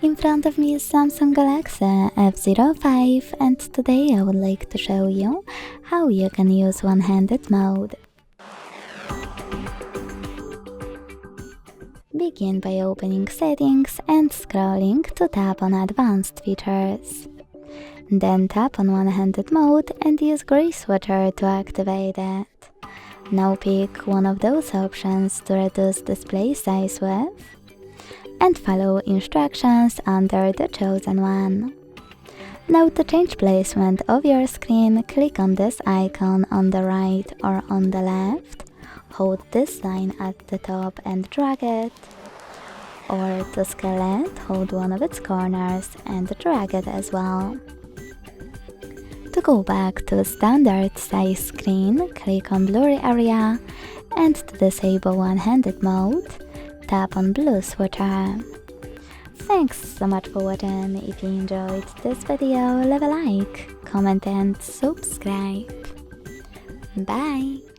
In front of me is Samsung Galaxy F05 and today I would like to show you how you can use one-handed mode. Begin by opening Settings and scrolling to tap on Advanced Features. Then tap on one-handed mode and use Gray Switcher to activate it. Now pick one of those options to reduce display size with, and follow instructions under the chosen one. Now to change placement of your screen, click on this icon on the right or on the left, hold this line at the top and drag it, or to scale it, hold one of its corners and drag it as well. To go back to standard size screen, click on blurry area, and to disable one-handed mode, tap on blue switcher. Thanks so much for watching. If you enjoyed this video, leave a like, comment and subscribe. Bye!